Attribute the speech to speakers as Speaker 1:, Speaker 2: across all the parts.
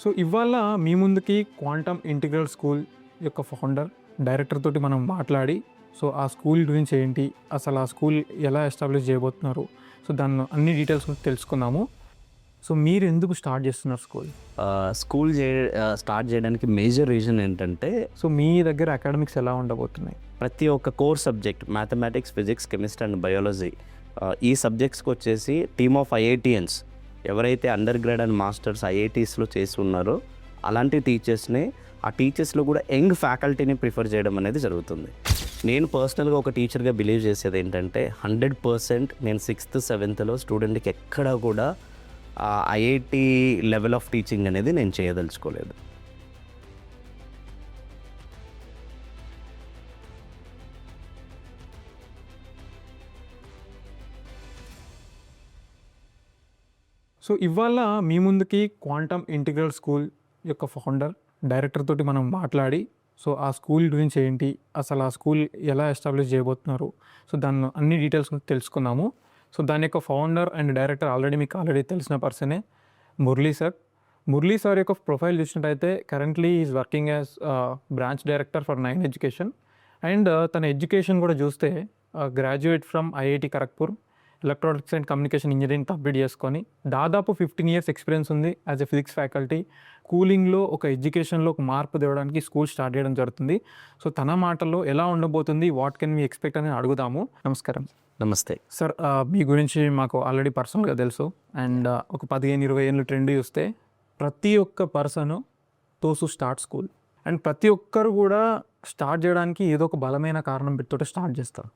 Speaker 1: So ఇవాళ మీ ముందుకి quantum integral school యొక్క ఫౌండర్, డైరెక్టర్ తోటి మనం మాట్లాడి, సో ఆ స్కూల్ గురించి ఏంటి, అసలు ఆ స్కూల్ ఎలా ఎస్టాబ్లిష్ చేయబోతున్నారు, సో దాన్ని అన్ని డీటెయిల్స్ గురించి తెలుసుకుందాము. సో మీరు ఎందుకు స్టార్ట్ చేస్తున్నారు స్కూల్?
Speaker 2: స్కూల్ స్టార్ట్ చేయడానికి మేజర్ రీజన్ ఏంటంటే,
Speaker 1: సో మీ దగ్గర అకాడమిక్స్ ఎలా ఉండబోతున్నాయి?
Speaker 2: ప్రతి ఒక్క core subject mathematics, physics, chemistry and biology, ఈ సబ్జెక్ట్స్కి వచ్చేసి టీమ్ ఆఫ్ ఐఐటియన్స్ ఎవరైతే అండర్ గ్రాడ్ అండ్ మాస్టర్స్ ఐఐటీస్లో చేసి ఉన్నారో అలాంటి టీచర్స్ని, ఆ టీచర్స్లో కూడా యంగ్ ఫ్యాకల్టీని ప్రిఫర్ చేయడం అనేది జరుగుతుంది. నేను పర్సనల్గా ఒక టీచర్గా బిలీవ్ చేసేది ఏంటంటే 100% నేను 6th 7thలో స్టూడెంట్కి ఎక్కడా కూడా ఐఐటి లెవెల్ ఆఫ్ టీచింగ్ అనేది నేను చేయదలుచుకోలేదు.
Speaker 1: సో ఇవాళ మీ ముందుకి క్వాంటమ్ ఇంటిగ్రల్ స్కూల్ యొక్క ఫౌండర్, డైరెక్టర్ తోటి మనం మాట్లాడి, సో ఆ స్కూల్ గురించి ఏంటి, అసలు ఆ స్కూల్ ఎలా ఎస్టాబ్లిష్ చేయబోతున్నారు, సో దాన్ని అన్ని డీటెయిల్స్ గురించి తెలుసుకుందాము. సో దాని యొక్క ఫౌండర్ అండ్ డైరెక్టర్ మీకు ఆల్రెడీ తెలిసిన పర్సనే, మురళీ సార్. మురళీ సార్ యొక్క ప్రొఫైల్ చూసినట్టయితే currently is working as branch director for 9 education. And తన ఎడ్యుకేషన్ కూడా చూస్తే graduate from IIT Kharagpur, electronics and communication engineering complete చేసుకొని దాదాపు 15 years ఎక్స్పీరియన్స్ ఉంది యాజ్ ఎ ఫిజిక్స్ ఫ్యాకల్టీ. స్కూలింగ్లో ఒక ఎడ్యుకేషన్లో ఒక మార్పు తేవడానికి స్కూల్ స్టార్ట్ చేయడం జరుగుతుంది. సో తన మాటల్లో ఎలా ఉండబోతుంది, వాట్ కెన్ వీ ఎక్స్పెక్ట్ అని అడుగుదాము. నమస్కారం.
Speaker 2: నమస్తే
Speaker 1: సార్, మీ గురించి మాకు ఆల్రెడీ పర్సనల్గా తెలుసు. అండ్ ఒక 15-20 ఏళ్ళు ట్రెండ్ చూస్తే ప్రతి ఒక్క పర్సన్ తోసు స్టార్ట్ స్కూల్, అండ్ ప్రతి ఒక్కరు కూడా స్టార్ట్ చేయడానికి ఏదో ఒక బలమైన కారణం పెట్టుతో స్టార్ట్ చేస్తారు.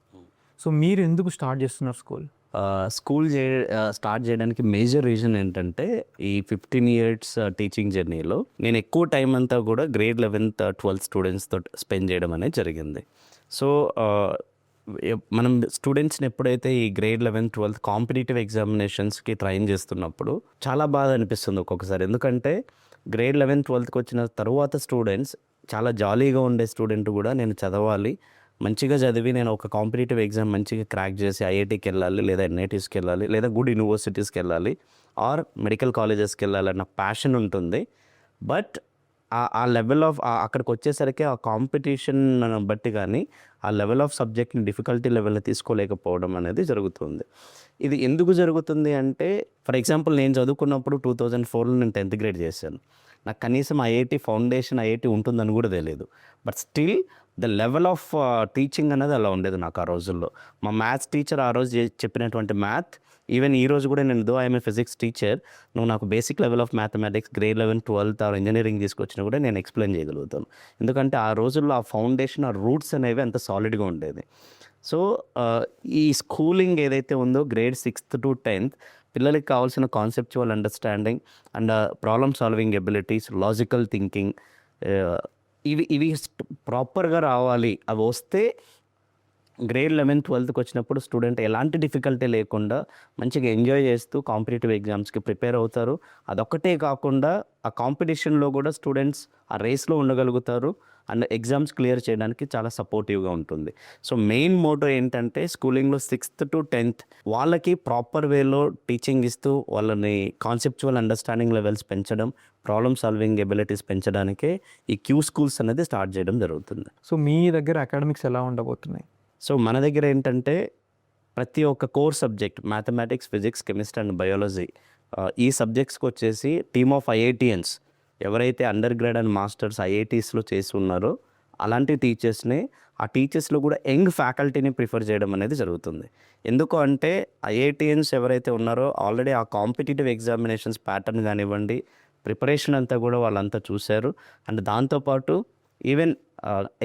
Speaker 1: సో మీరు ఎందుకు స్టార్ట్ చేస్తున్నారు స్కూల్?
Speaker 2: స్కూల్ స్టార్ట్ చేయడానికి మేజర్ రీజన్ ఏంటంటే, ఈ 15 years టీచింగ్ జర్నీలో నేను ఎక్కువ టైం అంతా కూడా గ్రేడ్ 11th 12th స్టూడెంట్స్తో స్పెండ్ చేయడం అనేది జరిగింది. సో మనం స్టూడెంట్స్ని ఎప్పుడైతే ఈ grade 11th 12th competitive ఎగ్జామినేషన్స్కి train చేస్తున్నప్పుడు చాలా బాధ అనిపిస్తుంది ఒక్కొక్కసారి. ఎందుకంటే గ్రేడ్ 11th 12thకి వచ్చిన తర్వాత స్టూడెంట్స్ చాలా జాలీగా ఉండే స్టూడెంట్ కూడా నేను చదవాలి, మంచిగా చదివి నేను ఒక కాంపిటేటివ్ ఎగ్జామ్ మంచిగా క్రాక్ చేసి ఐఐటికి వెళ్ళాలి, లేదా ఎన్ఐటీస్కి వెళ్ళాలి, లేదా గుడ్ యూనివర్సిటీస్కి వెళ్ళాలి, ఆర్ మెడికల్ కాలేజెస్కి వెళ్ళాలన్న ప్యాషన్ ఉంటుంది. బట్ ఆ లెవెల్ ఆఫ్ అక్కడికి వచ్చేసరికి ఆ కాంపిటీషన్ బట్టి కానీ ఆ లెవెల్ ఆఫ్ సబ్జెక్ట్ని డిఫికల్టీ లెవెల్ని తీసుకోలేకపోవడం అనేది జరుగుతుంది. ఇది ఎందుకు జరుగుతుంది అంటే, ఫర్ ఎగ్జాంపుల్ నేను చదువుకున్నప్పుడు 2004లో నేను 10th grade చేశాను. నాకు కనీసం ఐఐటి ఫౌండేషన్ ఐఐటి ఉంటుందని కూడా తెలియదు. But still the level of teaching అనేది అలా ఉండేది నాకు ఆ రోజుల్లో. మా మ్యాథ్స్ టీచర్ ఆ రోజు చెప్పినటువంటి మ్యాథ్, ఈవెన్ ఈ రోజు కూడా నేను ఐఎమ్ ఏ ఫిజిక్స్ టీచర్, నువ్వు నాకు basic level of mathematics grade 11 12 or engineering తీసుకొచ్చినా కూడా నేను ఎక్స్ప్లెయిన్ చేయగలుగుతాను. ఎందుకంటే ఆ రోజుల్లో ఆ ఫౌండేషన్, ఆ రూట్స్ అనేవి అంత సాలిడ్గా ఉండేది. సో ఈ స్కూలింగ్ ఏదైతే ఉందో గ్రేడ్ 6th to 10th పిల్లలకి కావాల్సిన conceptual understanding and problem solving abilities, logical thinking, ఇవి ప్రాపర్గా రావాలి. అవి వస్తే గ్రేడ్ 11 12కి వచ్చినప్పుడు స్టూడెంట్ ఎలాంటి డిఫికల్టీ లేకుండా మంచిగా ఎంజాయ్ చేస్తూ కాంపిటేటివ్ ఎగ్జామ్స్కి ప్రిపేర్ అవుతారు. అదొక్కటే కాకుండా ఆ కాంపిటీషన్లో కూడా స్టూడెంట్స్ ఆ రేస్లో ఉండగలుగుతారు అండ్ ఎగ్జామ్స్ క్లియర్ చేయడానికి చాలా సపోర్టివ్గా ఉంటుంది. సో మెయిన్ మోటో ఏంటంటే, స్కూలింగ్లో 6th to 10th వాళ్ళకి ప్రాపర్ వేలో టీచింగ్ ఇస్తూ వాళ్ళని కాన్సెప్చువల్ అండర్స్టాండింగ్ లెవెల్స్ పెంచడం, ప్రాబ్లమ్ సాల్వింగ్ ఎబిలిటీస్ పెంచడానికే ఈ క్యూ స్కూల్స్ అనేది స్టార్ట్ చేయడం జరుగుతుంది.
Speaker 1: సో మీ దగ్గర అకాడమిక్స్ ఎలా ఉండబోతున్నాయి?
Speaker 2: సో మన దగ్గర ఏంటంటే, ప్రతి ఒక్క core subject mathematics, physics, chemistry and biology, ఈ సబ్జెక్ట్స్కి వచ్చేసి టీమ్ ఆఫ్ ఐఐటియన్స్ ఎవరైతే అండర్ గ్రాడ్ అండ్ మాస్టర్స్ ఐఐటీస్లో చేసి ఉన్నారో అలాంటి టీచర్స్ని, ఆ టీచర్స్లో కూడా యంగ్ ఫ్యాకల్టీని ప్రిఫర్ చేయడం అనేది జరుగుతుంది. ఎందుకు అంటే, ఐఐటియన్స్ ఎవరైతే ఉన్నారో ఆల్రెడీ ఆ కాంపిటేటివ్ ఎగ్జామినేషన్స్ ప్యాటర్న్ కానివ్వండి, ప్రిపరేషన్ అంతా కూడా వాళ్ళంతా చూశారు. అండ్ దాంతోపాటు ఈవెన్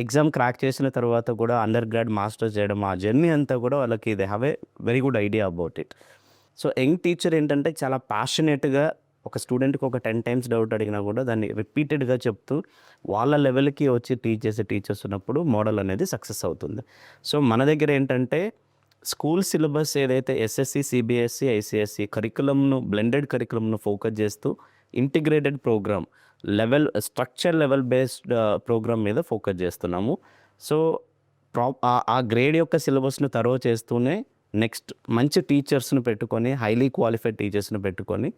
Speaker 2: ఎగ్జామ్ క్రాక్ చేసిన తర్వాత కూడా అండర్ గ్రాడ్ మాస్టర్స్ చేయడం, ఆ జర్నీ అంతా కూడా వాళ్ళకి they have a very good idea about it. So young teacher ఏంటంటే చాలా ప్యాషనేట్గా ఒక స్టూడెంట్కి ఒక 10 times డౌట్ అడిగినా కూడా దాన్ని రిపీటెడ్గా చెప్తూ వాళ్ళ లెవెల్కి వచ్చి టీచ్ చేసే టీచర్స్ ఉన్నప్పుడు మోడల్ అనేది సక్సెస్ అవుతుంది. సో మన దగ్గర ఏంటంటే, స్కూల్ సిలబస్ ఏదైతే ఎస్ఎస్సి, సిబిఎస్సి, ఐసిఎస్సి కరికులంను, బ్లెండెడ్ కరికులంను ఫోకస్ చేస్తూ integrated programme structure level based programme మీద ఫోకస్ చేస్తున్నాము. సో ఆ గ్రేడ్ యొక్క సిలబస్ను తరో చేస్తూనే నెక్స్ట్ మంచి టీచర్స్ని పెట్టుకొని, హైలీ క్వాలిఫైడ్ టీచర్స్ని పెట్టుకొని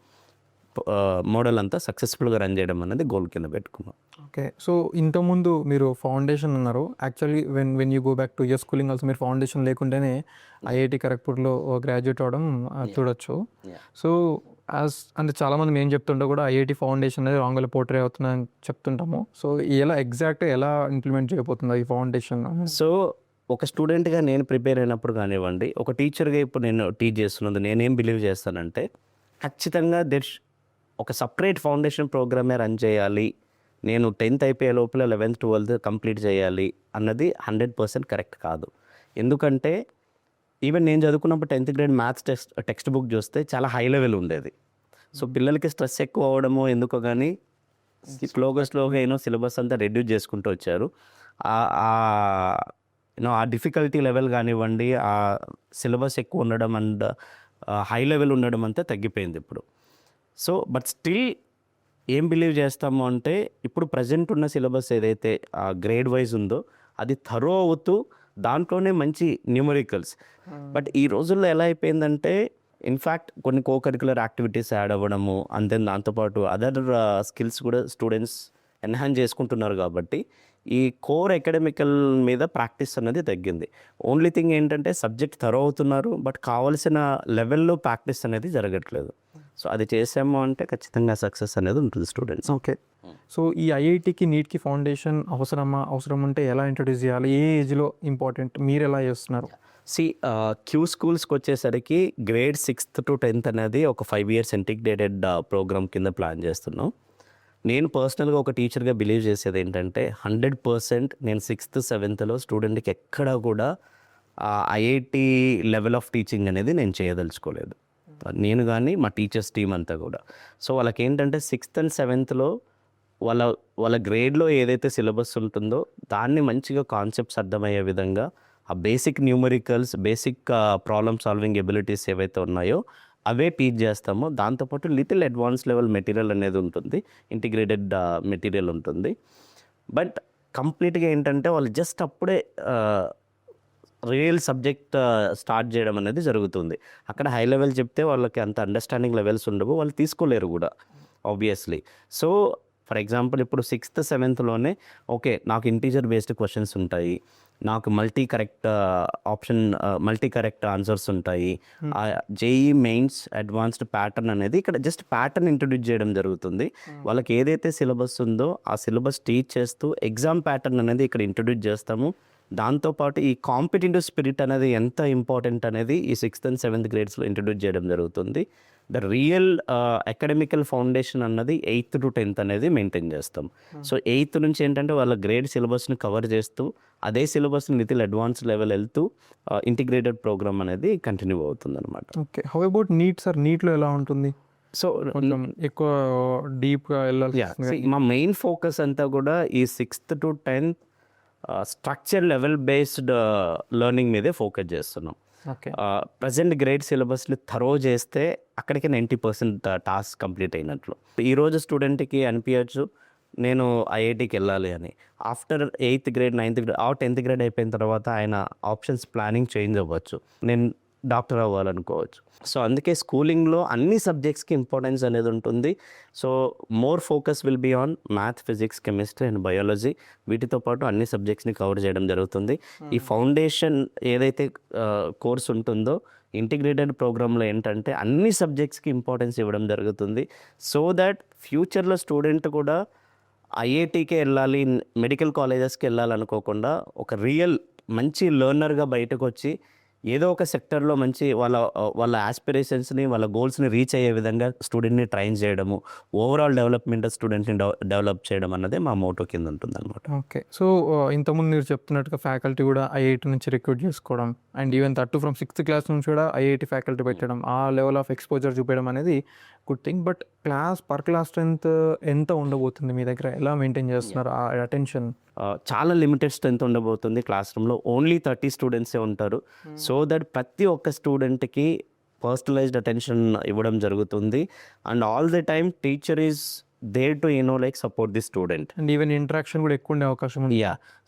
Speaker 2: మోడల్ అంతా సక్సెస్ఫుల్గా రన్ చేయడం అనేది గోల్ కింద పెట్టుకున్నాం.
Speaker 1: ఓకే. సో ఇంతకుముందు మీరు ఫౌండేషన్ అన్నారు. Actually when you go back to your schooling also మీరు ఫౌండేషన్ లేకుంటేనే ఐఐటి ఖరగ్పూర్లో గ్రాడ్యుయేట్ అవ్వడం చూడొచ్చు. సో అంటే చాలామంది మేము చెప్తుంటే కూడా ఐఐటి ఫౌండేషన్ అనేది రాంగ్గా పోర్ట్రే అవుతుందని చెప్తుంటాము. సో ఎలా ఇంప్లిమెంట్ చేయబోతుందా ఈ ఫౌండేషన్?
Speaker 2: సో ఒక స్టూడెంట్గా నేను ప్రిపేర్ అయినప్పుడు కానివ్వండి, ఒక టీచర్గా ఇప్పుడు నేను టీచ్ చేస్తున్నది నేనేం బిలీవ్ చేస్తానంటే ఖచ్చితంగా ఒక సపరేట్ ఫౌండేషన్ ప్రోగ్రామే రన్ చేయాలి, నేను 10th అయిపోయే లోపల 11th 12th కంప్లీట్ చేయాలి అన్నది 100% కరెక్ట్ కాదు. ఎందుకంటే ఈవెన్ నేను చదువుకున్నప్పుడు 10th grade maths text book చూస్తే చాలా హై లెవెల్ ఉండేది. సో పిల్లలకి స్ట్రెస్ ఎక్కువ అవ్వడమో ఎందుకో కానీ స్లోగా సిలబస్ అంతా రెడ్యూస్ చేసుకుంటూ వచ్చారు. ఆ డిఫికల్టీ లెవెల్ కానివ్వండి, ఆ సిలబస్ ఎక్కువ ఉండడం అండ్ హై లెవెల్ ఉండడం అంతా తగ్గిపోయింది ఇప్పుడు. సో బట్ స్టిల్ ఏం బిలీవ్ చేస్తాము అంటే ఇప్పుడు ప్రజెంట్ ఉన్న సిలబస్ ఏదైతే గ్రేడ్ వైజ్ ఉందో అది థరో అవుతూ దాంట్లోనే మంచి న్యూమరికల్స్. బట్ ఈ రోజుల్లో ఎలా అయిపోయిందంటే ఇన్ఫ్యాక్ట్ కొన్ని కోకరికులర్ యాక్టివిటీస్ యాడ్ అవ్వడము అండ్ దెన్ దాంతోపాటు అదర్ స్కిల్స్ కూడా స్టూడెంట్స్ ఎన్హాన్స్ చేసుకుంటున్నారు. కాబట్టి ఈ కోర్ అకాడమికల్ మీద ప్రాక్టీస్ అనేది తగ్గింది. ఓన్లీ థింగ్ ఏంటంటే సబ్జెక్ట్ థరో అవుతున్నారు, బట్ కావాల్సిన లెవెల్లో ప్రాక్టీస్ అనేది జరగట్లేదు. సో అది చేసాము అంటే ఖచ్చితంగా సక్సెస్ అనేది ఉంటుంది స్టూడెంట్స్.
Speaker 1: ఓకే. సో ఈ ఐఐటికి నీట్కి ఫౌండేషన్ అవసరం ఉంటే ఎలా ఇంట్రడ్యూస్ చేయాలి? ఏ ఏజ్లో ఇంపార్టెంట్? మీరు ఎలా చేస్తున్నారు?
Speaker 2: క్యూ స్కూల్స్కి వచ్చేసరికి గ్రేడ్ 6th to 10th అనేది ఒక 5 years ఇంటిగ్రేటెడ్ ప్రోగ్రామ్ కింద ప్లాన్ చేస్తున్నాం. నేను పర్సనల్గా ఒక టీచర్గా బిలీవ్ చేసేది ఏంటంటే 100% నేను 6th 7thలో స్టూడెంట్కి ఎక్కడా కూడా ఐఐటి లెవెల్ ఆఫ్ టీచింగ్ అనేది నేను చేయదలుచుకోలేదు, నేను కానీ మా టీచర్స్ టీం అంతా కూడా. సో వాళ్ళకి ఏంటంటే 6th and 7thలో వాళ్ళ గ్రేడ్లో ఏదైతే సిలబస్ ఉంటుందో దాన్ని మంచిగా కాన్సెప్ట్స్ అర్థమయ్యే విధంగా ఆ basic numericals, basic problem solving abilities ఏవైతే ఉన్నాయో అవే టీచ్ చేస్తామో, దాంతోపాటు లిటిల్ అడ్వాన్స్ లెవెల్ మెటీరియల్ అనేది ఉంటుంది, ఇంటిగ్రేటెడ్ మెటీరియల్ ఉంటుంది. బట్ కంప్లీట్గా ఏంటంటే వాళ్ళు జస్ట్ అప్పుడే రియల్ సబ్జెక్ట్ స్టార్ట్ చేయడం అనేది జరుగుతుంది. అక్కడ హై లెవెల్ చెప్తే వాళ్ళకి అంత అండర్స్టాండింగ్ లెవెల్స్ ఉండవు, వాళ్ళు తీసుకోలేరు కూడా ఆబ్వియస్లీ. సో ఫర్ ఎగ్జాంపుల్ ఇప్పుడు 6th 7thలోనే ఓకే నాకు ఇంటీజర్ బేస్డ్ క్వశ్చన్స్ ఉంటాయి, నాకు మల్టీ కరెక్ట్ ఆన్సర్స్ ఉంటాయి. జేఈ మెయిన్స్ అడ్వాన్స్డ్ ప్యాటర్న్ అనేది ఇక్కడ జస్ట్ ప్యాటర్న్ ఇంట్రొడ్యూస్ చేయడం జరుగుతుంది. వాళ్ళకి ఏదైతే సిలబస్ ఉందో ఆ సిలబస్ టీచ్ చేస్తూ ఎగ్జామ్ ప్యాటర్న్ అనేది ఇక్కడ ఇంట్రొడ్యూస్ చేస్తాము. దాంతోపాటు ఈ కాంపిటేటివ్ స్పిరిట్ అనేది ఎంత ఇంపార్టెంట్ అనేది ఈ 6th and 7th గ్రేడ్స్లో ఇంట్రొడ్యూస్ చేయడం జరుగుతుంది. ద రియల్ అకాడమికల్ ఫౌండేషన్ అన్నది 8th to 10th అనేది మెయింటైన్ చేస్తాం. సో 8th నుంచి ఏంటంటే వాళ్ళ గ్రేడ్ సిలబస్ని కవర్ చేస్తూ అదే సిలబస్ని లిటిల్ అడ్వాన్స్ లెవెల్ వెళ్తూ ఇంటిగ్రేటెడ్ ప్రోగ్రామ్ అనేది కంటిన్యూ అవుతుంది అనమాట.
Speaker 1: Okay. How about NEET sir? నీట్లో ఎలా ఉంటుంది?
Speaker 2: సో
Speaker 1: కొంచెం ఎక్కువ డీప్గా వెళ్ళాలి.
Speaker 2: మా మెయిన్ ఫోకస్ అంతా కూడా ఈ 6th to 10th structure level based learning మీదే ఫోకస్ చేస్తున్నాం. ప్రజెంట్ గ్రేడ్ సిలబస్ని థరో చేస్తే అక్కడికి 90% టాస్క్ కంప్లీట్ అయినట్లు. ఈరోజు స్టూడెంట్కి అనిపించచ్చు నేను ఐఐటికి వెళ్ళాలి అని. After 8th grade 9th grade 10th grade అయిపోయిన తర్వాత ఆయన ఆప్షన్స్ ప్లానింగ్ చేంజ్ అవ్వచ్చు, నేను డాక్టర్ అవ్వాలనుకోవచ్చు. సో అందుకే స్కూలింగ్లో అన్ని సబ్జెక్ట్స్కి ఇంపార్టెన్స్ అనేది ఉంటుంది. So more focus will be on math, physics, chemistry and biology. వీటితో పాటు అన్ని సబ్జెక్ట్స్ని కవర్ చేయడం జరుగుతుంది. ఈ ఫౌండేషన్ ఏదైతే కోర్స్ ఉంటుందో ఇంటిగ్రేటెడ్ ప్రోగ్రాంలో ఏంటంటే అన్ని సబ్జెక్ట్స్కి ఇంపార్టెన్స్ ఇవ్వడం జరుగుతుంది. సో దట్ ఫ్యూచర్లో స్టూడెంట్ కూడా ఐఐటికే వెళ్ళాలి, మెడికల్ కాలేజెస్కి వెళ్ళాలనుకోకుండా ఒక రియల్ మంచి లెర్నర్గా బయటకు వచ్చి ఏదో ఒక సెక్టర్లో మంచి వాళ్ళ ఆస్పిరేషన్స్ని, వాళ్ళ గోల్స్ని రీచ్ అయ్యే విధంగా స్టూడెంట్ని ట్రైన్ చేయడము, ఓవరాల్ డెవలప్మెంట్ స్టూడెంట్ని డెవలప్ చేయడం అన్నదే మా మోటో కింద ఉంటుంది అనమాట.
Speaker 1: ఓకే. సో ఇంతకుముందు మీరు చెప్తున్నట్టుగా ఫ్యాకల్టీ కూడా ఐఐటి నుంచి రిక్రూట్ చేసుకోవడం అండ్ ఈవెన్ 6th class నుంచి కూడా ఐఐటి ఫ్యాకల్టీ పెట్టడం, ఆ లెవెల్ ఆఫ్ ఎక్స్పోజర్ చూపించడం అనేది good thing. But per class strength ఎంత ఉండబోతుంది మీ దగ్గర? ఎలా మెయింటైన్ చేస్తున్నారు ఆ అటెన్షన్?
Speaker 2: చాలా లిమిటెడ్ స్ట్రెంత్ ఉండబోతుంది. క్లాస్ రూమ్లో ఓన్లీ 30 స్టూడెంట్సే ఉంటారు. సో దట్ ప్రతి ఒక్క స్టూడెంట్కి పర్సనలైజ్డ్ అటెన్షన్ ఇవ్వడం జరుగుతుంది. And all the time teacher is there to support the student.
Speaker 1: And even interaction కూడా ఎక్కువ ఉండే అవకాశం ఉంది.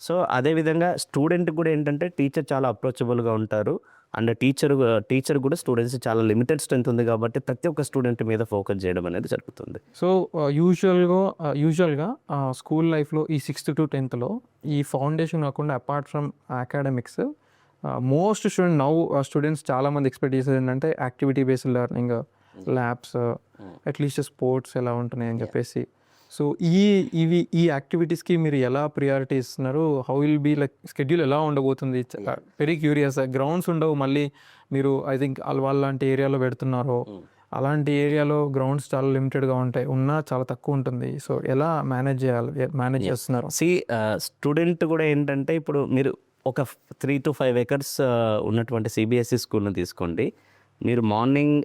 Speaker 2: సో అదేవిధంగా స్టూడెంట్ కూడా ఏంటంటే టీచర్ చాలా అప్రోచబుల్గా ఉంటారు. అండ్ టీచర్ కూడా స్టూడెంట్స్ చాలా లిమిటెడ్ స్ట్రెంత్ ఉంది కాబట్టి ప్రతి ఒక్క స్టూడెంట్ మీద ఫోకస్ చేయడం అనేది జరుగుతుంది.
Speaker 1: సో యూజువల్గా స్కూల్ లైఫ్లో ఈ 6th to 10thలో ఈ ఫౌండేషన్ కాకుండా apart from academics most students చాలామంది ఎక్స్పెక్ట్ చేసేది ఏంటంటే activity based learning, labs, at least sports ఎలా ఉంటున్నాయి అని చెప్పేసి. సో ఈ యాక్టివిటీస్కి మీరు ఎలా ప్రియారిటీ ఇస్తున్నారు? How will be like schedule ఎలా ఉండబోతుంది? Very curious. గ్రౌండ్స్ ఉండవు, మళ్ళీ మీరు ఐ థింక్ వాళ్ళ లాంటి ఏరియాలో పెడుతున్నారు. అలాంటి ఏరియాలో గ్రౌండ్స్ చాలా లిమిటెడ్గా ఉంటాయి, ఉన్నా చాలా తక్కువ ఉంటుంది. సో ఎలా మేనేజ్ చేస్తున్నారు?
Speaker 2: స్టూడెంట్ కూడా ఏంటంటే ఇప్పుడు మీరు ఒక 3 to 5 acres ఉన్నటువంటి సిబిఎస్ఈ స్కూల్ని తీసుకోండి. మీరు మార్నింగ్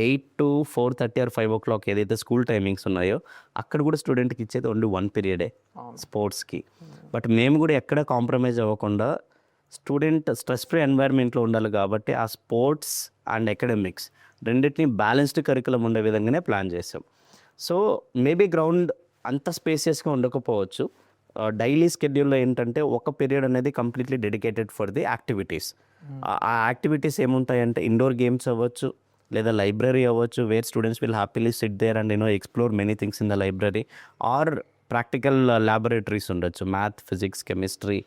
Speaker 2: 8 to 4:30 or 5 o'clock ఏదైతే స్కూల్ టైమింగ్స్ ఉన్నాయో అక్కడ కూడా స్టూడెంట్కి ఇచ్చేది ఓన్లీ 1 పీరియడే స్పోర్ట్స్కి. బట్ మేము కూడా ఎక్కడ కాంప్రమైజ్ అవ్వకుండా స్టూడెంట్ స్ట్రెస్ ఫ్రీ ఎన్వైర్న్మెంట్లో ఉండాలి కాబట్టి ఆ స్పోర్ట్స్ అండ్ అకాడమిక్స్ రెండింటిని బ్యాలెన్స్డ్ కరికులం ఉండే విధంగానే ప్లాన్ చేసాం. సో మేబీ గ్రౌండ్ అంత స్పేసియస్గా ఉండకపోవచ్చు. డైలీ స్కెడ్యూల్లో ఏంటంటే ఒక పీరియడ్ అనేది completely dedicated for the activities. ఆ యాక్టివిటీస్ ఏముంటాయంటే ఇండోర్ గేమ్స్ అవ్వచ్చు, లేదా లైబ్రరీ అవ్వచ్చు, where students will happily sit there and explore many things in the library, or practical laboratories ఉండొచ్చు, మ్యాథ్, ఫిజిక్స్, కెమిస్ట్రీ.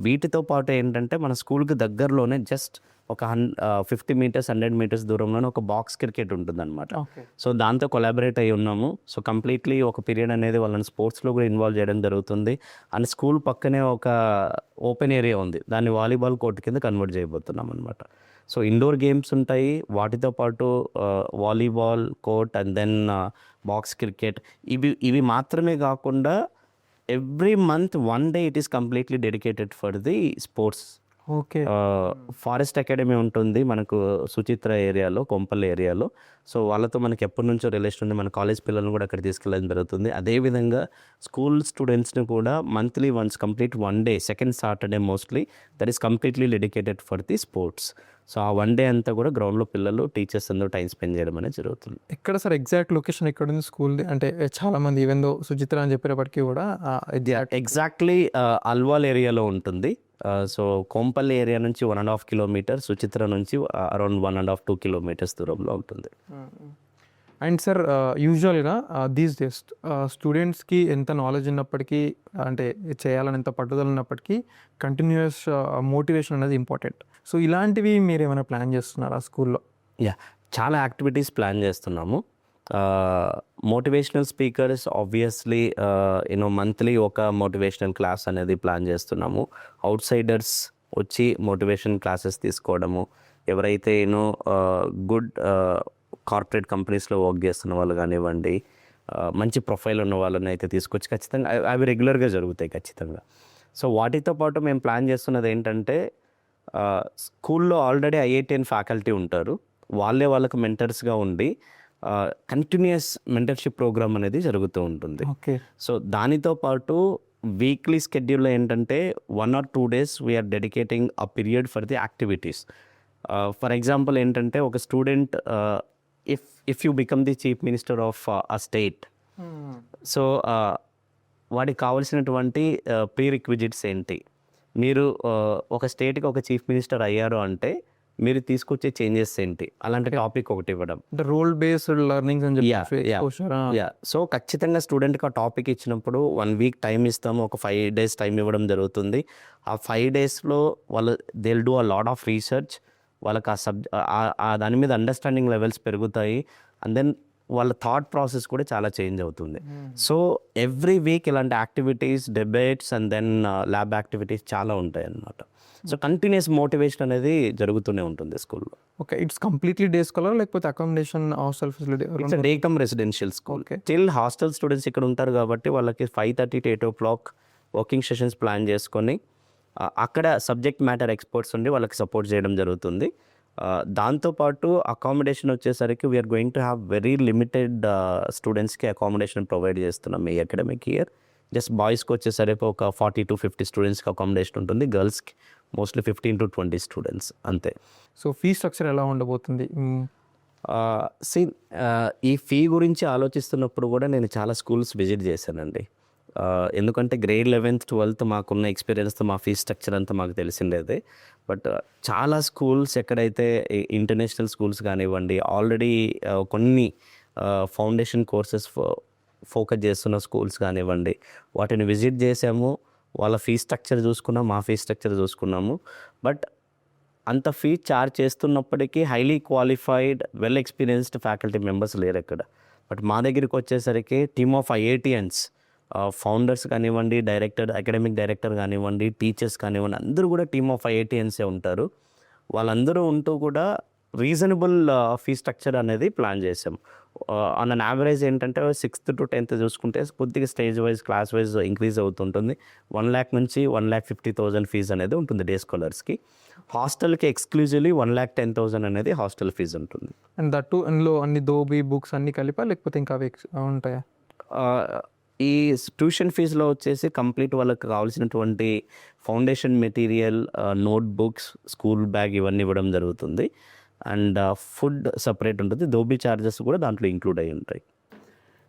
Speaker 2: వీటితో పాటు ఏంటంటే మన స్కూల్కి దగ్గరలోనే జస్ట్ ఒక 50 meters 100 meters దూరంలోనే ఒక బాక్స్ క్రికెట్ ఉంటుందన్నమాట. సో దాంతో కొలాబరేట్ అయ్యి ఉన్నాము. సో కంప్లీట్లీ ఒక పీరియడ్ అనేది వాళ్ళని స్పోర్ట్స్లో కూడా ఇన్వాల్వ్ చేయడం జరుగుతుంది. అండ్ స్కూల్ పక్కనే ఒక ఓపెన్ ఏరియా ఉంది, దాన్ని వాలీబాల్ కోర్ట్ కింద కన్వర్ట్ చేయబోతున్నాం అనమాట. సో ఇండోర్ గేమ్స్ ఉంటాయి, వాటితో పాటు volleyball court and then box cricket. ఇవి మాత్రమే కాకుండా every month 1 day it is completely dedicated for the sports.
Speaker 1: Okay.
Speaker 2: Forest academy ఉంటుంది మనకు సుచిత్ర ఏరియాలో, కొంపల్లి ఏరియాలో. సో వాళ్ళతో మనకి ఎప్పటి నుంచో రిలేషన్ ఉంది, మన కాలేజ్ పిల్లలను కూడా అక్కడ తీసుకెళ్ళడం జరుగుతుంది. అదేవిధంగా స్కూల్ స్టూడెంట్స్ని కూడా monthly once complete 1 day, second Saturday mostly, that is completely dedicated for the sports. So ఆ 1 day అంతా కూడా గ్రౌండ్లో పిల్లలు, టీచర్స్ అందరూ టైం స్పెండ్ చేయడం అనేది జరుగుతుంది.
Speaker 1: ఎక్కడ సార్ ఎగ్జాక్ట్ లొకేషన్ ఎక్కడ ఉంది స్కూల్ది? అంటే చాలామంది ఈవెన్ దో సుచిత్ర అని చెప్పేటప్పటికీ కూడా
Speaker 2: ఎగ్జాక్ట్లీ అల్వాల్ ఏరియాలో ఉంటుంది. సో కొంపల్లి ఏరియా నుంచి 1.5 kilometers, సుచిత్ర నుంచి అరౌండ్ 1.5-2 kilometers దూరంలో ఉంటుంది.
Speaker 1: అండ్ సార్ యూజువల్గా దీస్ డేస్ స్టూడెంట్స్కి ఎంత నాలెడ్జ్ ఉన్నప్పటికీ, అంటే చేయాలని ఎంత పట్టుదల ఉన్నప్పటికీ కంటిన్యూస్ మోటివేషన్ అనేది ఇంపార్టెంట్. సో ఇలాంటివి మీరు ఏమైనా ప్లాన్ చేస్తున్నారా స్కూల్లో?
Speaker 2: చాలా యాక్టివిటీస్ ప్లాన్ చేస్తున్నాము. మోటివేషనల్ స్పీకర్స్ ఆబ్వియస్లీ మంత్లీ ఒక మోటివేషనల్ క్లాస్ అనేది ప్లాన్ చేస్తున్నాము. అవుట్ సైడర్స్ వచ్చి మోటివేషన్ క్లాసెస్ తీసుకోవడము, ఎవరైతే గుడ్ కార్పొరేట్ కంపెనీస్లో వర్క్ చేస్తున్న వాళ్ళు కానివ్వండి, మంచి ప్రొఫైల్ ఉన్న వాళ్ళని అయితే తీసుకొచ్చి ఖచ్చితంగా అవి రెగ్యులర్గా జరుగుతాయి ఖచ్చితంగా. సో వాటితో పాటు మేము ప్లాన్ చేస్తున్నది ఏంటంటే, స్కూల్లో ఆల్రెడీ IITN ఫ్యాకల్టీ ఉంటారు, వాళ్ళకు మెంటర్స్గా ఉండి కంటిన్యూస్ మెంటర్షిప్ ప్రోగ్రామ్ అనేది జరుగుతూ ఉంటుంది. సో దానితో పాటు వీక్లీ స్కెడ్యూల్లో ఏంటంటే 1 or 2 days we are dedicating a period for the activities. For example ఏంటంటే, ఒక student if you become the chief minister of a state, so వాడికి కావాల్సినటువంటి ప్రీ రిక్విజిట్స్ ఏంటి, మీరు ఒక స్టేట్కి ఒక చీఫ్ మినిస్టర్ అయ్యారు అంటే మీరు తీసుకొచ్చే చేంజెస్ ఏంటి, అలాంటి టాపిక్ ఒకటి ఇవ్వడం.
Speaker 1: రోల్ బేస్డ్ లెర్నింగ్స్ అని చెప్పి.
Speaker 2: సో ఖచ్చితంగా స్టూడెంట్కి ఆ టాపిక్ ఇచ్చినప్పుడు 1 week టైం ఇస్తాము, ఒక 5 days టైం ఇవ్వడం జరుగుతుంది. ఆ 5 daysలో వాళ్ళు they will do a lot of research, వాళ్ళకి ఆ దాని మీద అండర్స్టాండింగ్ లెవెల్స్ పెరుగుతాయి. అండ్ దెన్ వాళ్ళ థాట్ ప్రాసెస్ కూడా చాలా చేంజ్ అవుతుంది. సో ఎవ్రీ వీక్ ఇలాంటి activities, debates and then lab activities చాలా ఉంటాయి అన్నమాట. సో కంటిన్యూస్ మోటివేషన్ అనేది జరుగుతూనే ఉంటుంది స్కూల్లో.
Speaker 1: Okay. It's completely day scholar లేకపోతే accommodation, hostel facility?
Speaker 2: It's day cum residential school. Still hostel students ఇక్కడ ఉంటారు కాబట్టి వాళ్ళకి 5:30 to 8 o'clock working sessions plan చేసుకొని అక్కడ సబ్జెక్ట్ మ్యాటర్ ఎక్స్పర్ట్స్ ఉండి వాళ్ళకి సపోర్ట్ చేయడం జరుగుతుంది. దాంతోపాటు అకామిడేషన్ వచ్చేసరికి we are going to have very limited స్టూడెంట్స్కి అకామిడేషన్ ప్రొవైడ్ చేస్తున్నాం ఈ అకాడమిక్ ఇయర్. జస్ట్ బాయ్స్కి వచ్చేసరికి ఒక 40 to 50 స్టూడెంట్స్కి అకామిడేషన్ ఉంటుంది, గర్ల్స్కి మోస్ట్లీ 15 to 20 స్టూడెంట్స్ అంతే.
Speaker 1: సో ఫీ స్ట్రక్చర్ ఎలా ఉండబోతుంది?
Speaker 2: ఈ ఫీ గురించి ఆలోచిస్తున్నప్పుడు కూడా నేను చాలా స్కూల్స్ విజిట్ చేశానండి. ఎందుకంటే గ్రేడ్ 11th 12th మాకున్న ఎక్స్పీరియన్స్తో మా ఫీజ్ స్ట్రక్చర్ అంతా మాకు తెలిసిండేది. బట్ చాలా స్కూల్స్ ఎక్కడైతే ఇంటర్నేషనల్ స్కూల్స్ కానివ్వండి, ఆల్రెడీ కొన్ని ఫౌండేషన్ కోర్సెస్ ఫోకస్ చేస్తున్న స్కూల్స్ కానివ్వండి, వాటిని విజిట్ చేసాము. వాళ్ళ ఫీజ్ స్ట్రక్చర్ చూసుకున్నాం, మా ఫీజ్ స్ట్రక్చర్ చూసుకున్నాము. బట్ అంత ఫీజ్ ఛార్జ్ చేస్తున్నప్పటికీ highly qualified well experienced faculty members లేరు అక్కడ. బట్ మా దగ్గరికి వచ్చేసరికి టీమ్ ఆఫ్ IITians, ఫౌండర్స్ కానివ్వండి, అకాడమిక్ డైరెక్టర్ కానివ్వండి, టీచర్స్ కానివ్వండి, అందరూ కూడా టీమ్ ఆఫ్ IITians ఉంటారు. వాళ్ళందరూ ఉంటూ కూడా రీజనబుల్ ఫీ స్ట్రక్చర్ అనేది ప్లాన్ చేసాం. ఆన్ అన్ యావరేజ్ ఏంటంటే 6th to 10th చూసుకుంటే కొద్దిగా stage wise, class wise increase అవుతుంటుంది. 1 lakh నుంచి 1,50,000 ఫీజు అనేది ఉంటుంది డే స్కాలర్స్కి. హాస్టల్కి ఎక్స్క్లూజివ్లీ 1,10,000 అనేది హాస్టల్ ఫీజు ఉంటుంది.
Speaker 1: అండ్ దట్టు అందులో అన్ని దోబీ బుక్స్ అన్ని కలిపా, లేకపోతే ఇంకా అవి ఉంటాయా?
Speaker 2: ఈ ట్యూషన్ ఫీజులో వచ్చేసి కంప్లీట్ వాళ్ళకి కావాల్సినటువంటి foundation material, note books, school bag ఇవన్నీ ఇవ్వడం జరుగుతుంది. అండ్ ఫుడ్ సపరేట్ ఉంటుంది. దోబీ ఛార్జెస్ కూడా దాంట్లో ఇంక్లూడ్ అయి ఉంటాయి.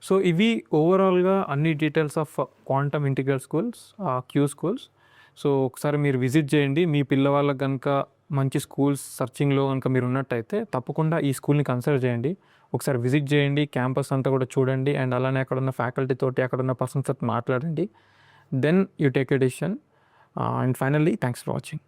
Speaker 1: సో ఇవి ఓవరాల్గా అన్ని details of quantum integral schools, Q schools. So ఒకసారి మీరు విజిట్ చేయండి. మీ పిల్లవాళ్ళకి కనుక మంచి స్కూల్స్ సర్చింగ్లో కనుక మీరు ఉన్నట్టయితే తప్పకుండా ఈ స్కూల్ని కన్సిడర్ చేయండి. ఒకసారి విజిట్ చేయండి, క్యాంపస్ అంతా కూడా చూడండి, అండ్ అలానే అక్కడ ఉన్న ఫ్యాకల్టీ తోటి, అక్కడ ఉన్న పర్సన్స్ తోటి మాట్లాడండి. Then you take a decision. And finally thanks for watching.